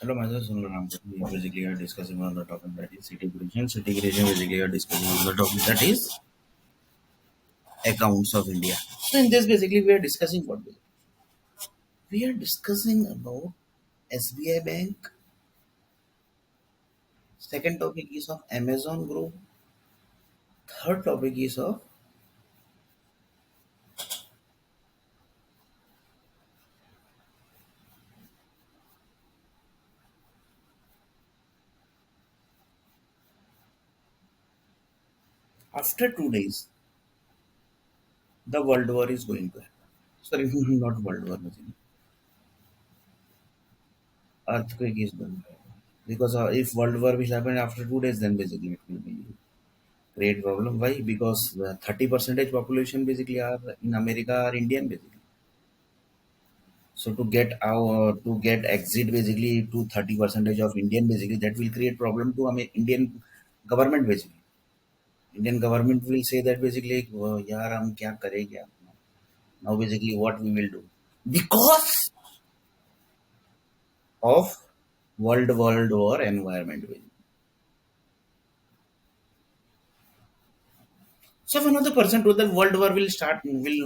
Hello, myself Sunil Ramkot. We basically are discussing on the topic that is city creation. City creation basically are discussing on the topic that is accounts of India. So in this basically we are discussing what we are discussing about SBI Bank. Second topic is of Amazon Group. Third topic is of after 2 days the world war is going to happen. Sorry, not world war basically. Earthquake is going to happen. Because if world war will happen after 2 days, then basically it will be great problem. Why? Because the 30 percentage population basically are in America are Indian basically. So to get exit basically to 30 percentage of Indian basically that will create problem to Indian government basically. Indian government will say that basically यार हम क्या करें क्या now basically what we will do because of world war environment basically. So if another person told that world war will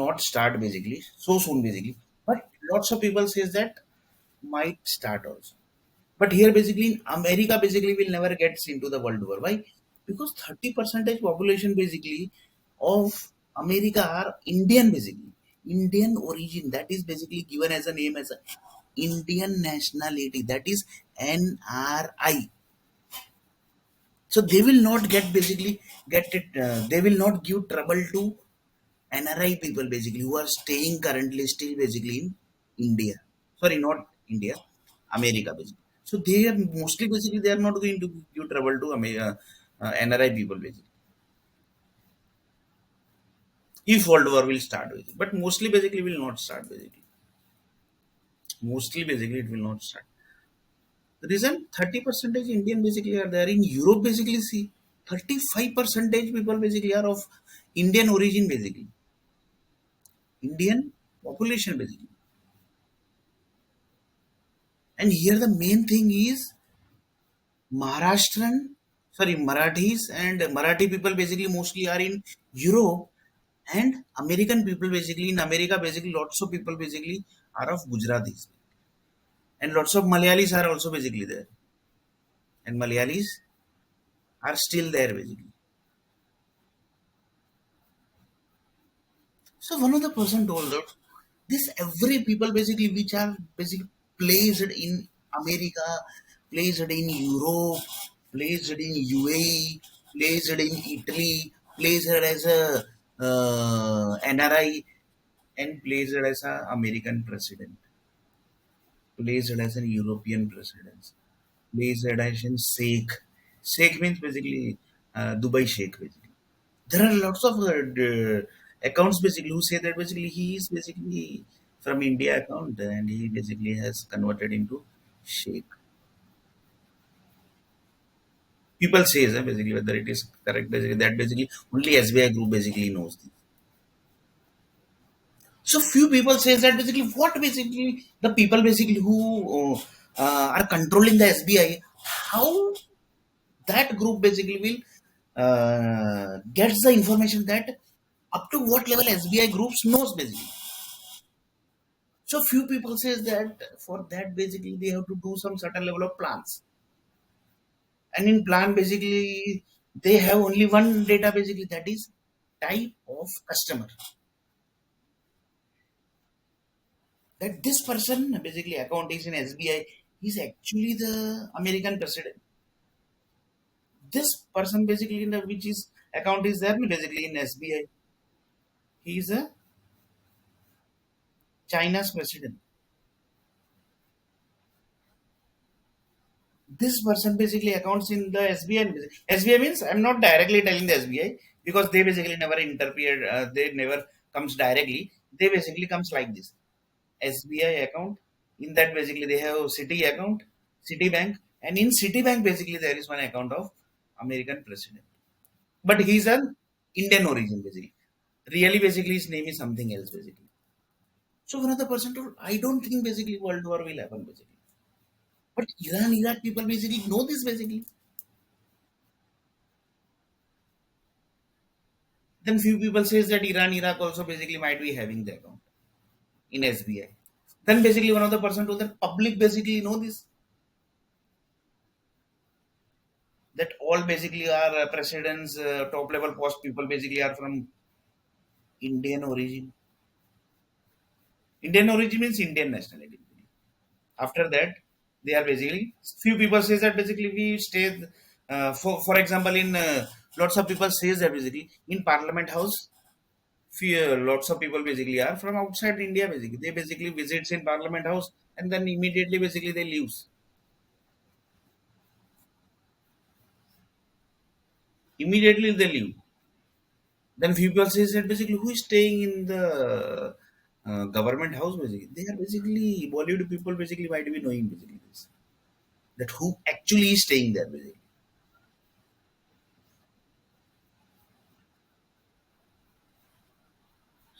not start basically so soon basically, but lots of people says that might start also. But here basically in America basically will never gets into the world war. Why? Because 30 percentage population basically of America are Indian basically. Indian origin that is basically given as a name as a Indian nationality that is NRI. So they will not get it. They will not give trouble to NRI people basically who are staying currently still basically in India. Sorry, not India, America basically. So they are mostly basically they are not going to give trouble to NRI people basically. If World War will start basically, but mostly basically will not start basically. Mostly basically it will not start. The reason 30 percentage Indian basically are there in Europe basically see 35 percentage people basically are of Indian origin basically. Indian population basically. And here the main thing is Marathis and Marathi people basically mostly are in Europe and American people basically in America basically lots of people basically are of Gujaratis and lots of Malayalis are also basically there and Malayalis are still there basically. So one of the person told that this every people basically which are basically placed in America, placed in Europe, placed in UAE, placed in Italy, placed as a NRI, and placed as a American president, placed as a European president, placed as in Sheikh. Sheikh means basically Dubai Sheikh basically. There are lots of accounts basically who say that basically he is basically from India account and he basically has converted into Sheikh. People say basically whether it is correct basically that basically only SBI group basically knows this. So few people says that basically what basically the people basically who are controlling the SBI, how that group basically will gets the information that up to what level SBI groups knows basically. So few people says that for that basically they have to do some certain level of plans. And in plan basically they have only one data basically that is type of customer. That this person basically account is in SBI, he's actually the American president. This person basically in the which is account is there basically in SBI. He is a China's president. This person basically accounts in the SBI. SBI means I'm not directly telling the SBI because they basically never interfere. They never comes directly. They basically comes like this SBI account. In that basically they have Citi account, Citibank, and in Citibank basically there is one account of American president. But he's an Indian origin basically. Really basically his name is something else basically. So one of the person told, I don't think basically World War will happen basically. But Iran, Iraq people basically know this basically. Then few people says that Iran, Iraq also basically might be having the account in SBI. Then basically one of the person told that public basically know this, that all basically are presidents, top level post people basically are from Indian origin. Indian origin means Indian nationality. After that, they are basically few people says that basically we stay. For example, in lots of people says that basically in Parliament House, few lots of people basically are from outside India. Basically, they basically visits in Parliament House and then immediately basically they leaves. Immediately they leave. Then few people says that basically who is staying in the government house basically. They are basically Bollywood people basically might be knowing basically this, that who actually is staying there basically.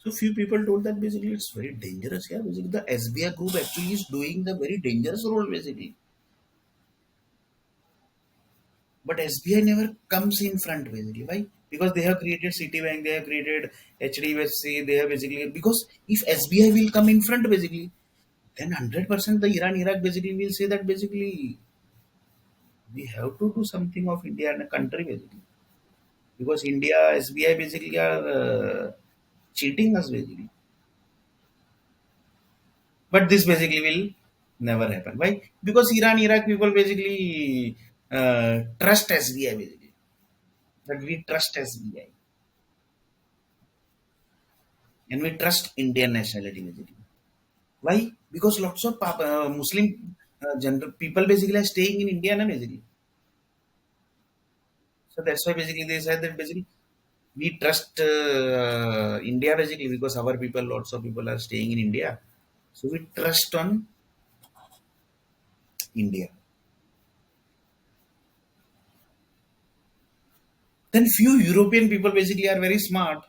So few people told that basically it's very dangerous here. Basically, the SBI group actually is doing the very dangerous role basically. But SBI never comes in front basically. Why? Because they have created Citibank, they have created HDFC, they have basically because if SBI will come in front basically, then 100% the Iran Iraq basically will say that basically we have to do something of India and a country basically. Because India SBI basically are cheating us basically. But this basically will never happen. Why? Because Iran, Iraq people basically trust SBI basically. That we trust SBI and we trust Indian nationality basically. Why? Because lots of Muslim general people basically are staying in India na basically. So that's why basically they said that basically we trust India basically because our people, lots of people are staying in India. So we trust on India. Then few European people basically are very smart.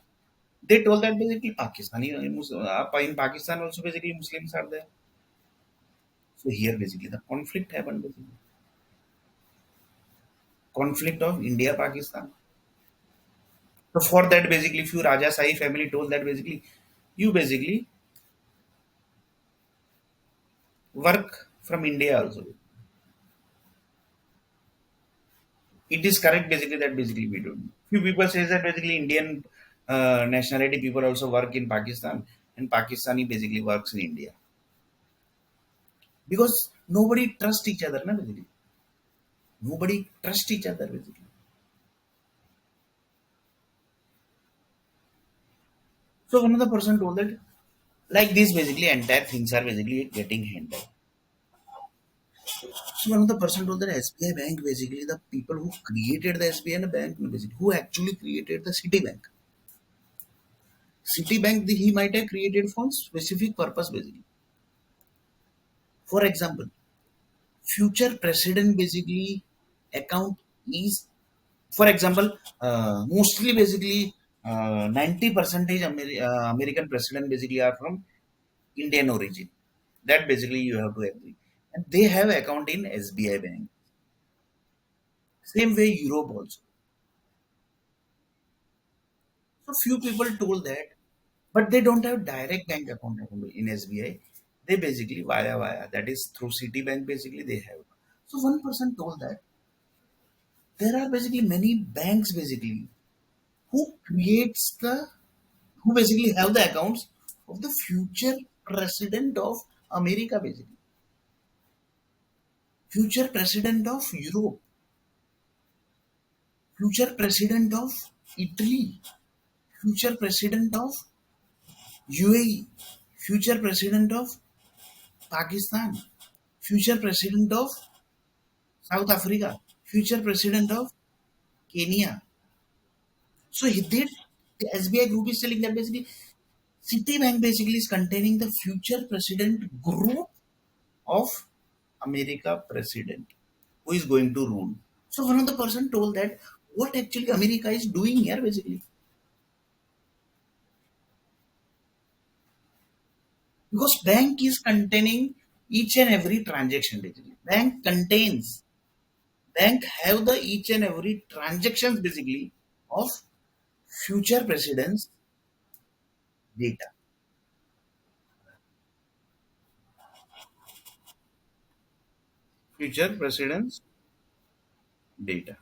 They told that basically Pakistani, in Pakistan also basically Muslims are there. So here basically the conflict happened basically. Conflict of India Pakistan. So for that basically few Raja Sahi family told that basically you basically work from India also. It is correct basically that basically we don't. Few people says that basically Indian nationality people also work in Pakistan and Pakistani basically works in India because nobody trusts each other, na basically. Nobody trusts each other basically. So one of the person told that like this basically entire things are basically getting handled. So one of the person told that SBI Bank basically the people who created the SBI Bank basically who actually created the Citibank. Citibank he might have created for specific purpose basically. For example, future president basically account is for example mostly basically 90 percentage American president basically are from Indian origin. That basically you have to agree. And they have account in SBI Bank. Same way Europe also. So few people told that, but they don't have direct bank account in SBI. They basically via that is through Citibank basically they have. So one person told that there are basically many banks basically who creates the who basically have the accounts of the future president of America basically, future president of Europe, future president of Italy, future president of UAE, future president of Pakistan, future president of South Africa, future president of Kenya. So he did the SBI group is telling that basically Citibank basically is containing the future president group of America president who is going to rule. So one of the person told that what actually America is doing here basically because bank is containing each and every transaction basically. Bank have the each and every transactions basically of future presidents data. Future presidents data.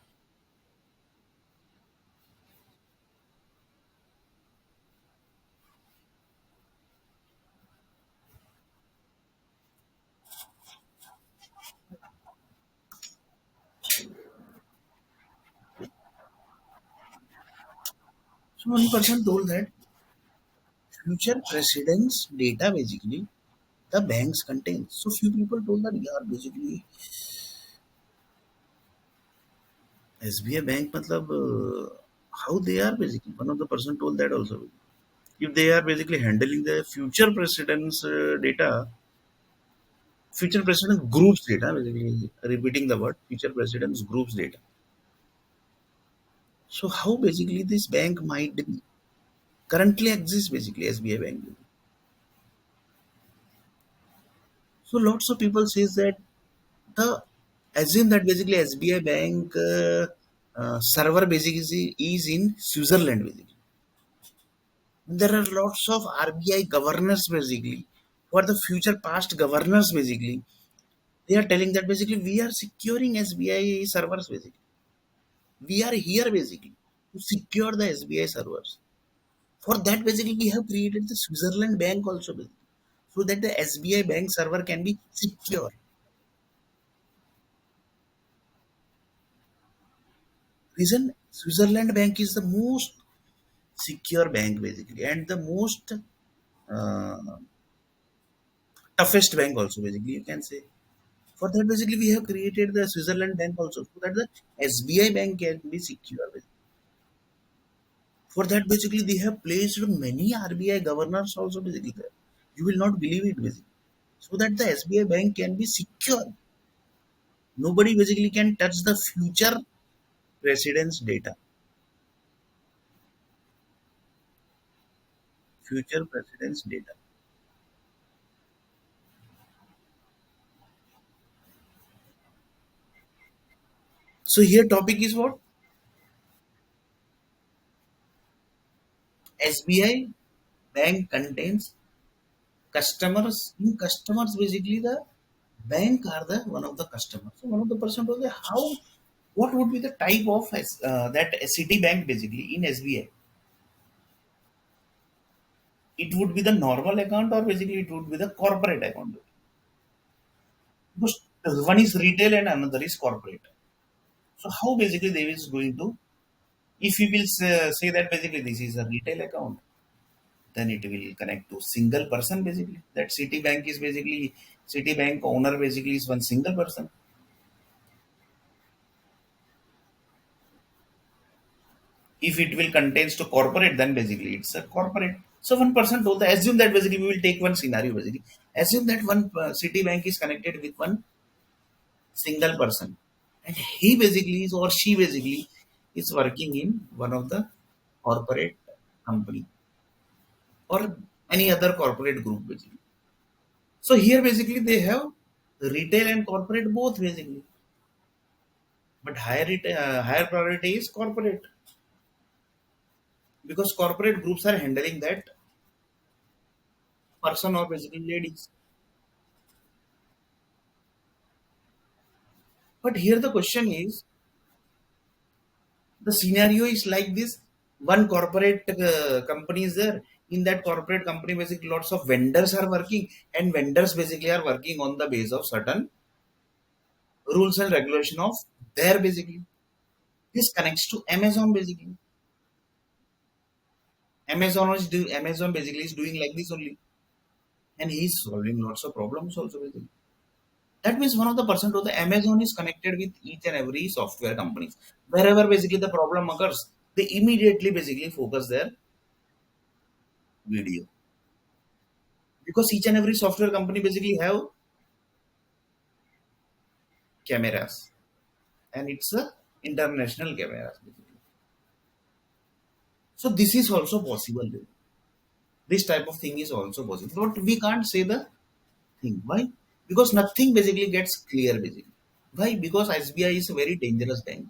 So one person told that future presidents data basically the banks contain. So few people told that yeah basically SBI Bank matlab how they are basically. One of the person told that also. If they are basically handling the future presidents data, future president groups data, basically repeating the word future presidents groups data. So how basically this bank might be currently exists basically SBI Bank. So lots of people says that the assume that basically SBI Bank server basically is in Switzerland basically. There are lots of RBI governors basically for the future past governors basically. They are telling that basically we are securing SBI servers basically. We are here basically to secure the SBI servers. For that basically we have created the Switzerland bank also basically, so that the SBI bank server can be secure. Reason Switzerland bank is the most secure bank basically and the most uh, toughest bank also basically you can say. For that basically we have created the Switzerland bank also so that the SBI bank can be secure. For that, basically, they have placed many RBI governors also basically there. You will not believe it basically. So that the SBI bank can be secure. Nobody basically can touch the future president's data. Future president's data. So here topic is what? SBI bank contains customers. In customers, basically the bank are the one of the customers. So one of the person was like, how what would be the type of that Citibank basically in SBI? It would be the normal account or basically it would be the corporate account. Because one is retail and another is corporate. So how basically they is going to, if we will say that basically this is a retail account, then it will connect to single person basically. That Citibank is basically Citibank owner basically is one single person. If it will contains to corporate, then basically it's a corporate. So one person told that assume that basically we will take one scenario basically. Assume that one Citibank is connected with one single person, and he basically is or she basically is working in one of the corporate company or any other corporate group basically. So here basically they have retail and corporate both basically, but higher priority is corporate because corporate groups are handling that person or basically ladies. But here the question is the scenario is like this: one corporate company is there. In that corporate company basically lots of vendors are working, and vendors basically are working on the base of certain rules and regulation of their basically. This connects to Amazon basically. Amazon basically is doing like this only, and he is solving lots of problems also basically. That means one of the person to the Amazon is connected with each and every software companies. Wherever basically the problem occurs, they immediately basically focus their video because each and every software company basically have cameras, and it's a international cameras basically. So this is also possible. This type of thing is also possible, but we can't say the thing. Why? because nothing basically gets clear basically. Why? Because SBI is a very dangerous bank.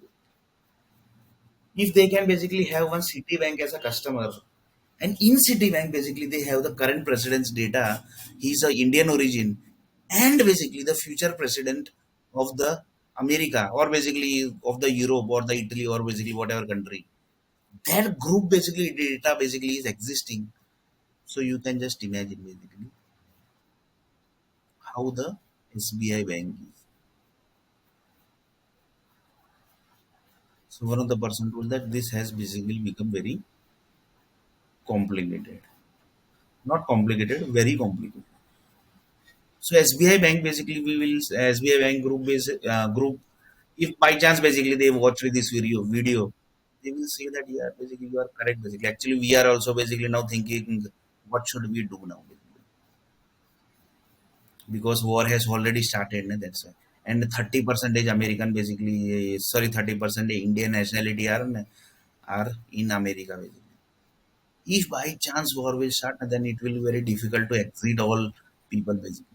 If they can basically have one Citibank as a customer, and in Citibank basically they have the current president's data, he's a Indian origin, and basically the future president of the America, or basically of the Europe or the Italy or basically whatever country. That group basically data basically is existing. So you can just imagine basically how the SBI bank is. So one of the person told that this has basically become very complicated. Not complicated, very complicated. So SBI Bank basically we will SBI Bank group. If by chance basically they watch with this video, they will say that yeah basically you are correct basically. Actually we are also basically now thinking what should we do now basically. Because war has already started. Na, that's why. And 30 percentage American basically sorry 30% Indian nationality are in America basically. If by chance war will start, then it will be very difficult to exit all people basically.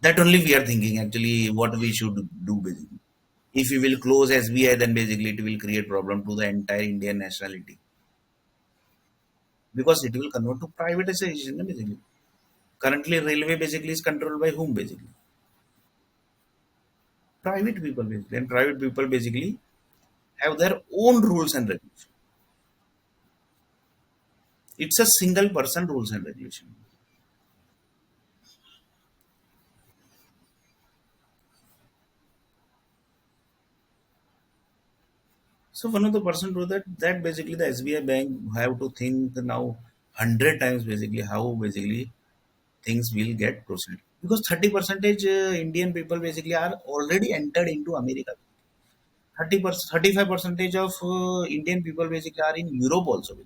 That only we are thinking actually what we should do basically. If we will close SBI, then basically it will create problem to the entire Indian nationality because it will convert to privatization na, basically. Currently, railway basically is controlled by whom basically? Private people basically, and private people basically have their own rules and regulations. It's a single person rules and regulation. So one of the person wrote that basically the SBI bank have to think now 100 times basically how basically things will get proceed because 30 percentage Indian people basically are already entered into America. 30%, 35 percentage of Indian people basically are in Europe also,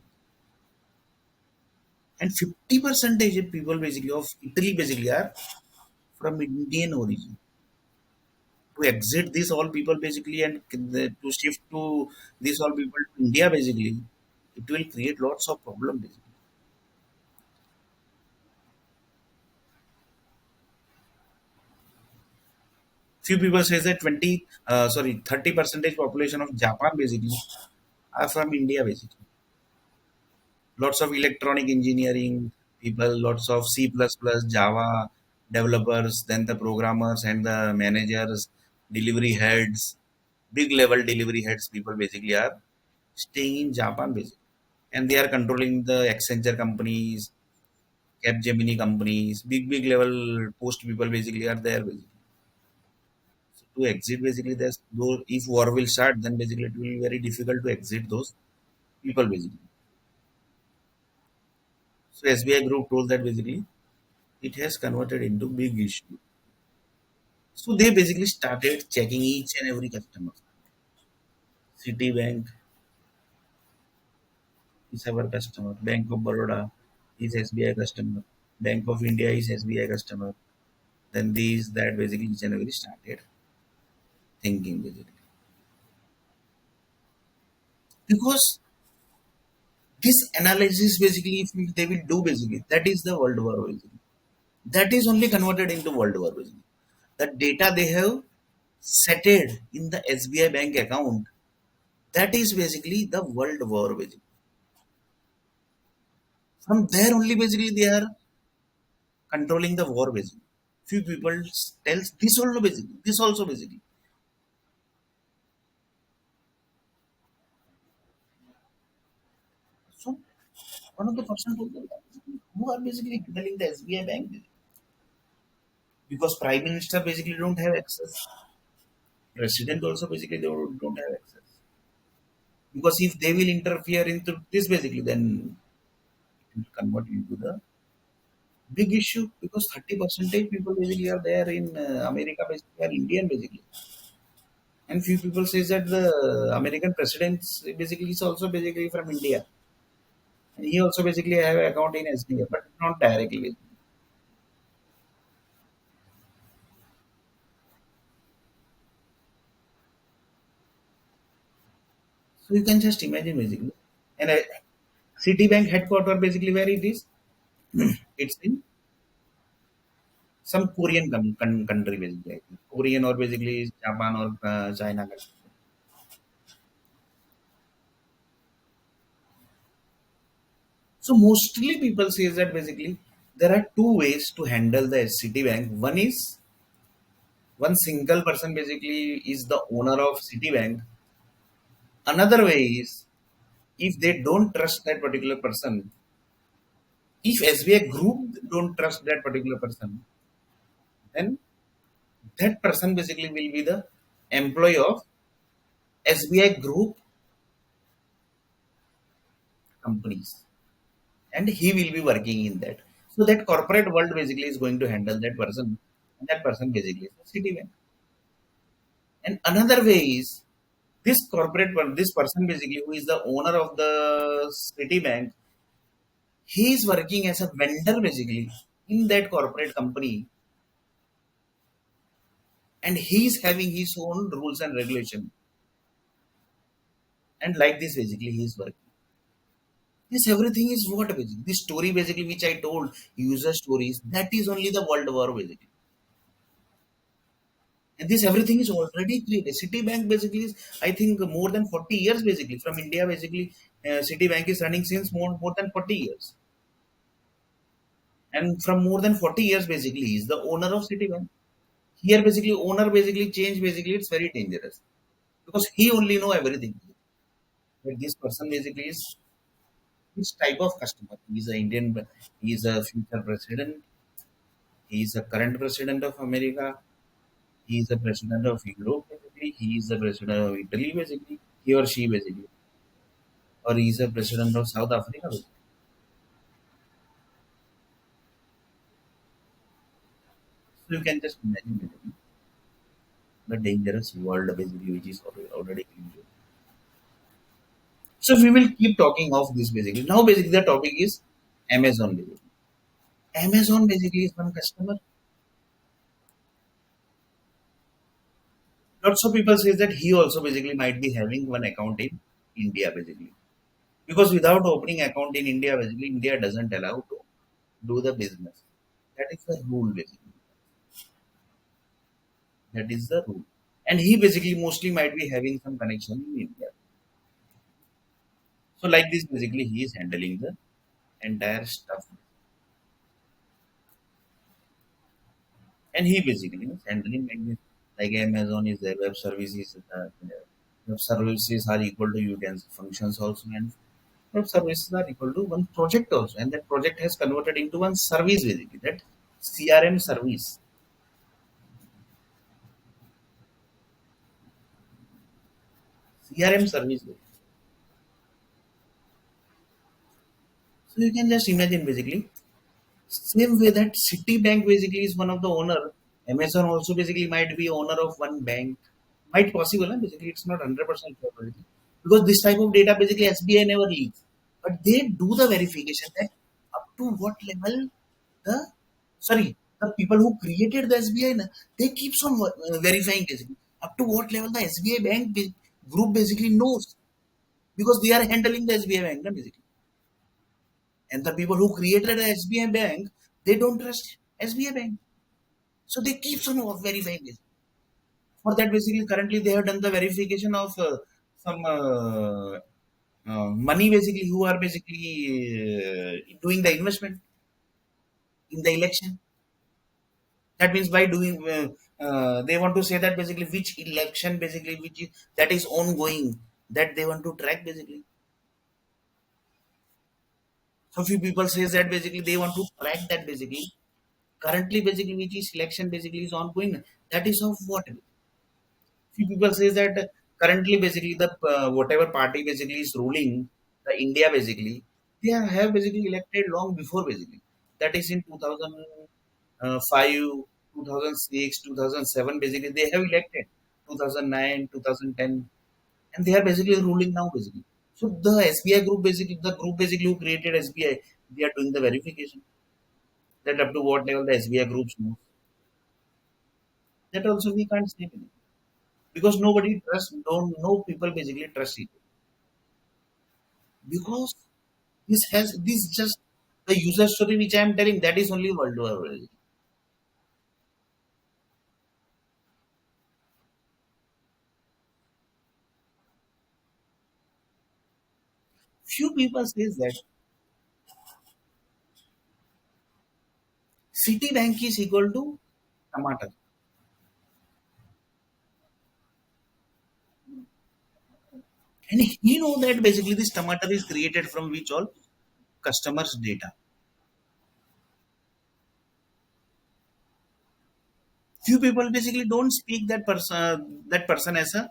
and 50 percentage of people basically of Italy basically are from Indian origin. To exit these all people basically and to shift to these all people to India basically, it will create lots of problem basically. Few people say that 30 percentage population of Japan basically are from India basically. Lots of electronic engineering people, lots of C++, Java developers, then the programmers and the managers, delivery heads, big level delivery heads people basically are staying in Japan basically. And they are controlling the Accenture companies, Capgemini companies, big level post people basically are there basically. So to exit basically there's though if war will start then basically it will be very difficult to exit those people basically. So SBI group told that basically it has converted into big issue. So they basically started checking each and every customer. Citibank is our customer. Bank of Baroda is SBI customer. Bank of India is SBI customer. Then these that basically each and every started thinking basically. Because this analysis basically if they will do basically that is the world war basically. That is only converted into world war basically. The data they have settled in the SBI bank account that is basically the world war basically. From there only basically they are controlling the war basically. Few people tells this also basically. This also basically. So one of the person told them that who are basically handling the SBI bank because prime minister basically don't have access. President also basically they don't have access. Because if they will interfere into this basically, then it will convert into the big issue because 30 percentage people basically are there in America basically are Indian basically. And few people says that the American president basically is also basically from India. And he also basically have an account in SBI, but not directly. So you can just imagine basically. And Citibank headquarter basically where it is? It's in some Korean country basically, I think. Korean or basically Japan or China country. So mostly people say that basically there are two ways to handle the Citibank. One is one single person basically is the owner of Citibank. Another way is if they don't trust that particular person, if SBI group don't trust that particular person, then that person basically will be the employee of SBI group companies, and he will be working in that. So that corporate world basically is going to handle that person, and that person basically is the Citibank. And another way is this corporate one, this person basically who is the owner of the Citibank, he is working as a vendor basically in that corporate company, and he is having his own rules and regulation. And like this basically he is working. This everything is what basically this story basically which I told user stories, that is only the world war basically. And this everything is already created. Citibank basically is, I think, more than 40 years basically from India basically. Citibank is running since more than 40 years. And from more than 40 years basically he is the owner of Citibank. Here basically owner basically change basically it's very dangerous because he only know everything. But this person basically is which type of customer. He is a Indian, he is a future president, he is a current president of America, he is the president of Europe basically, he is the president of Italy basically, he or she basically, or he is a president of South Africa basically. So you can just imagine basically the dangerous world basically which is already created. So we will keep talking of this basically. Now basically the topic is Amazon basically. Amazon basically is one customer. Lots of people say that he also basically might be having one account in India basically. Because without opening account in India, basically India doesn't allow to do the business. That is the rule basically. That is the rule. And he basically mostly might be having some connection in India. So like this basically he is handling the entire stuff. And he basically is handling like this. Like Amazon is their web services. Web services are equal to you can functions also, and web services are equal to one project also, and that project has converted into one service basically. That CRM service. CRM service. So you can just imagine basically same way that Citibank basically is one of the owner. Amazon also basically might be owner of one bank. Might possible, huh? Basically it's not 100% sure basically. Because this type of data basically SBI never leaks. But they do the verification that up to what level the sorry the people who created the SBI they keeps on verifying basically up to what level the SBI bank group basically knows because they are handling the SBI bank basically. And the people who created the SBI bank, they don't trust SBI bank. So they keep on verifying this. For that, basically, currently they have done the verification of some money, basically, who are basically doing the investment in the election. That means by doing, they want to say that basically which election, basically, that is ongoing, that they want to track, basically. So few people says that basically they want to track that basically currently basically which is election basically is ongoing. That is of what few people say that currently basically the whatever party basically is ruling the India basically they have basically elected long before basically that is in 2005 2006 2007 basically they have elected 2009 2010 and they are basically ruling now basically. So the SBI group basically the group basically who created SBI they are doing the verification that up to what level the SBI groups know that also we can't say anything. Because nobody trusts, don't no people basically trust it because this just the user story which I am telling that is only world war basically. Few people says that Citibank is equal to tomato. And he know that basically this tomato is created from which all customers' data. Few people basically don't speak that person as a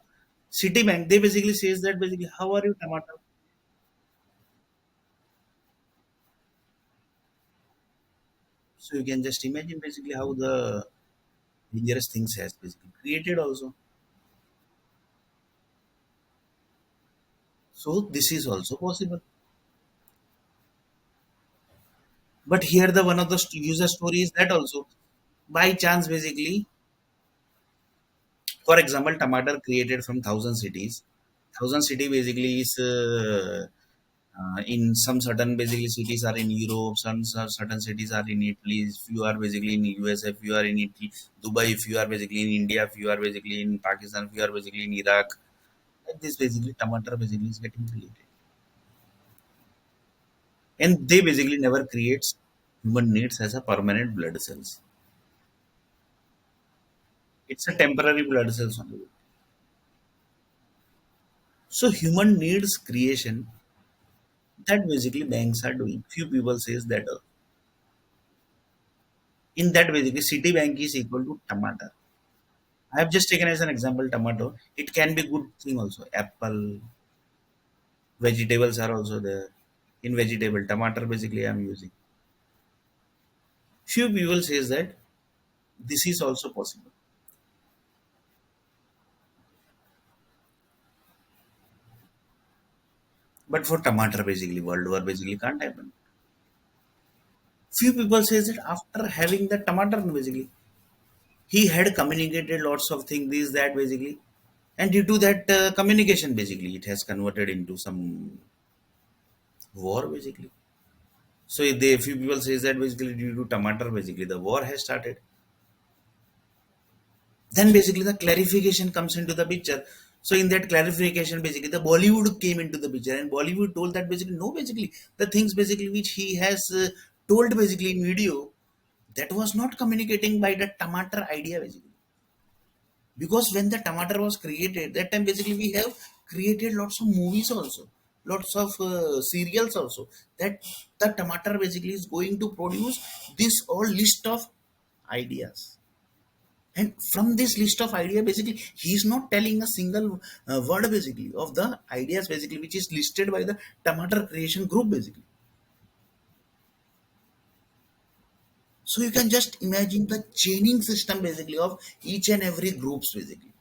Citibank. They basically says that basically how are you tomato? So you can just imagine basically how the dangerous things has basically created also. So this is also possible. But here the one of the user story is that also by chance basically, for example, tomato created from thousand cities. Thousand city basically is in some certain basically cities are in Europe, certain cities are in Italy. If you are basically in US, if you are in Italy, Dubai, if you are basically in India, if you are basically in Pakistan, if you are basically in Iraq, like this basically tomato basically is getting created, and they basically never creates human needs as a permanent blood cells. It's a temporary blood cells only. So human needs creation that basically banks are doing. Few people says that in that basically Citibank is equal to tomato. I have just taken as an example tomato. It can be good thing also. Apple, vegetables are also there. In vegetable, tomato basically I am using. Few people says that this is also possible. But for tomato basically world war basically can't happen. Few people says that after having the tomato basically he had communicated lots of things, this, that basically. And due to that communication basically it has converted into some war basically. So if they few people says that basically due to tomato basically the war has started. Then basically the clarification comes into the picture. So in that clarification basically the Bollywood came into the picture, and Bollywood told that basically no, basically the things basically which he has told basically in video, that was not communicating by the tomato idea basically. Because when the tomato was created that time basically we have created lots of movies also, lots of serials also, that the tomato basically is going to produce this all list of ideas. And from this list of idea basically he is not telling a single word basically of the ideas basically which is listed by the tomato creation group basically. So you can just imagine the chaining system basically of each and every groups basically.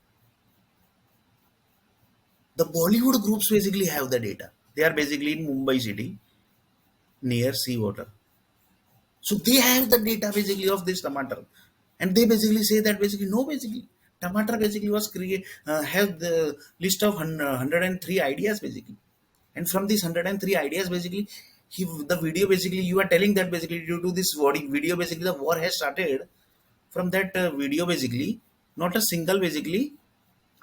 The Bollywood groups basically have the data. They are basically in Mumbai city near seawater. So they have the data basically of this tomato, and they basically say that basically no, basically tomato basically was create have the list of 103 ideas basically, and from these 103 ideas basically, the video basically you are telling that basically due to this video basically the war has started. From that video basically, not a single basically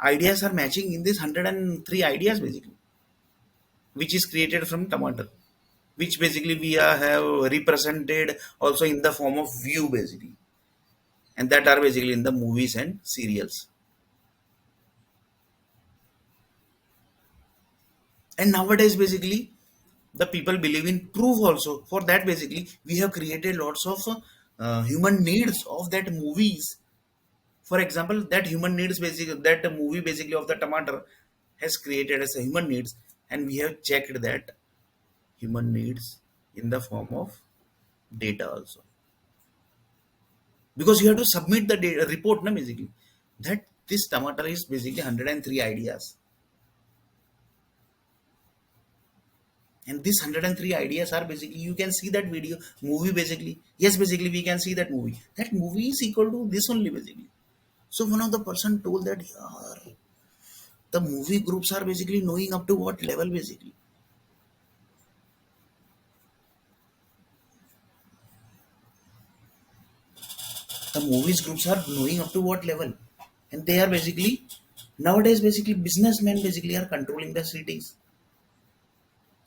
ideas are matching in this 103 ideas basically, which is created from tomato, which basically we have represented also in the form of view basically, and that are basically in the movies and serials. And nowadays basically the people believe in proof also. For that basically we have created lots of human needs of that movies. For example, that human needs basically, that movie basically of the tomato has created as a human needs, and we have checked that human needs in the form of data also, because you have to submit the data report na basically, that this tomato is basically 103 ideas, and these 103 ideas are basically you can see that video movie basically. Yes, basically we can see that movie is equal to this only basically. So one of the person told that, yeah, the movie groups are basically knowing up to what level basically. The movies groups are knowing up to what level, and they are basically nowadays basically businessmen basically are controlling the cities.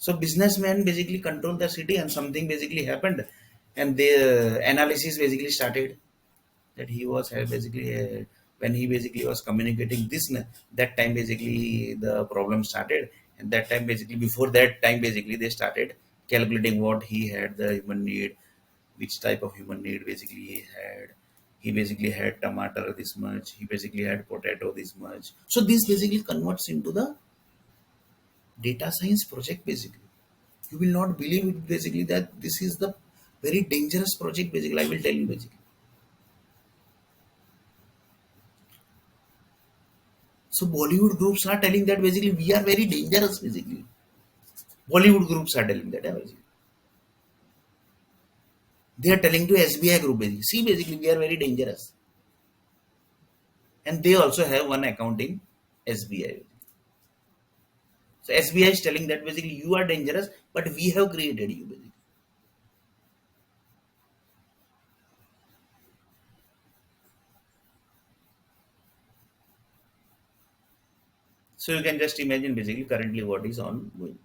So businessmen basically control the city, and something basically happened, and the analysis basically started that he was basically when he basically was communicating this that time basically the problem started, and that time basically before that time basically they started calculating what he had the human need, which type of human need basically he had. He basically had tomato this much, he basically had potato this much. So this basically converts into the data science project basically. You will not believe it basically that this is the very dangerous project basically. I will tell you basically. So Bollywood groups are telling that basically we are very dangerous basically. Bollywood groups are telling that basically. They are telling to SBI group basically. See basically we are very dangerous. And they also have one account in SBI. So SBI is telling that basically you are dangerous, but we have created you basically. So you can just imagine basically currently what is on going.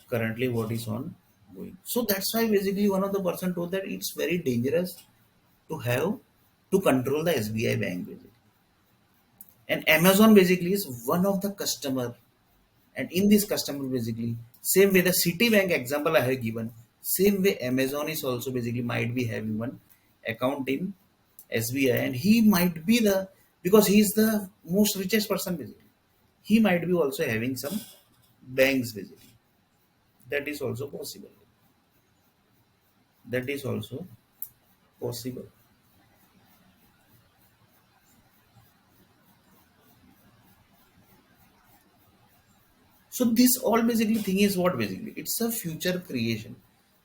Currently what is on going. So that's why basically one of the person told that it's very dangerous to have to control the SBI bank basically. And Amazon basically is one of the customer, and in this customer basically same way the Citibank example I have given, same way Amazon is also basically might be having one account in SBI, and he might be the, because he is the most richest person basically, he might be also having some banks basically. That is also possible. That is also possible. So this all basically thing is what basically it's a future creation.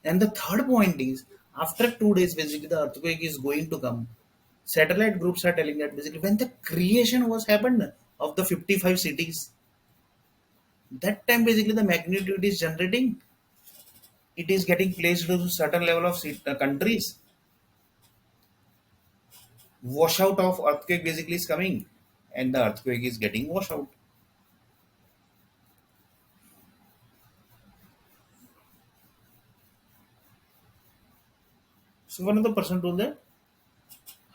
And the third point is after 2 days basically the earthquake is going to come. Satellite groups are telling that basically when the creation was happened of the 55 cities, that time basically the magnitude is generating, it is getting placed to certain level of countries. Washout of earthquake basically is coming, and the earthquake is getting washed out. So one of the person told that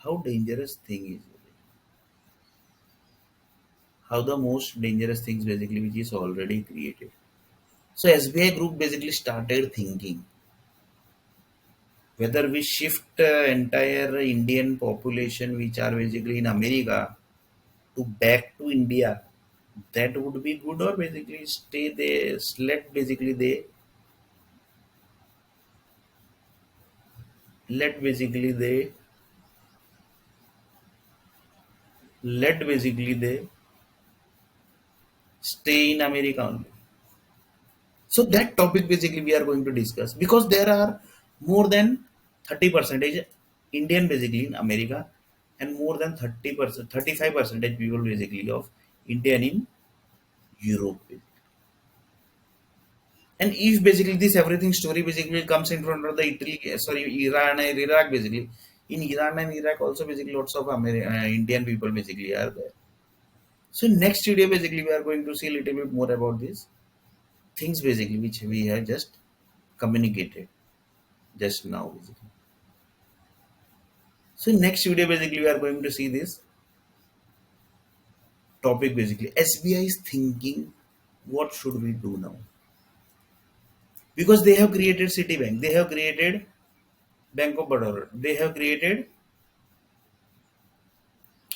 how dangerous thing is, how the most dangerous things basically which is already created. So SBI group basically started thinking whether we shift entire Indian population which are basically in America to back to India, that would be good, or basically stay there, let basically they let basically they stay in America only. So that topic basically we are going to discuss because there are more than 30 percentage Indian basically in America, and more than 30%, 35 percentage people basically of Indian in Europe. And if basically this everything story basically comes in front of the Italy, sorry, Iran and Iraq basically. In Iran and Iraq also basically lots of Indian people basically are there. So next video basically we are going to see a little bit more about these things basically which we have just communicated just now basically. So next video basically we are going to see this topic basically. SBI is thinking what should we do now, because they have created Citibank, they have created Bank of Baroda, they have created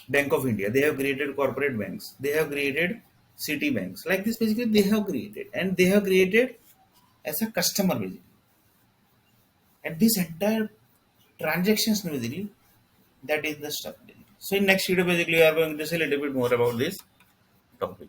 Bank of India, they have created corporate banks, they have created city banks. Like this, basically, they have created, and they have created as a customer basically. And this entire transactions basically, that is the stuff. Basically. So in next video, basically, we are going to see a little bit more about this topic.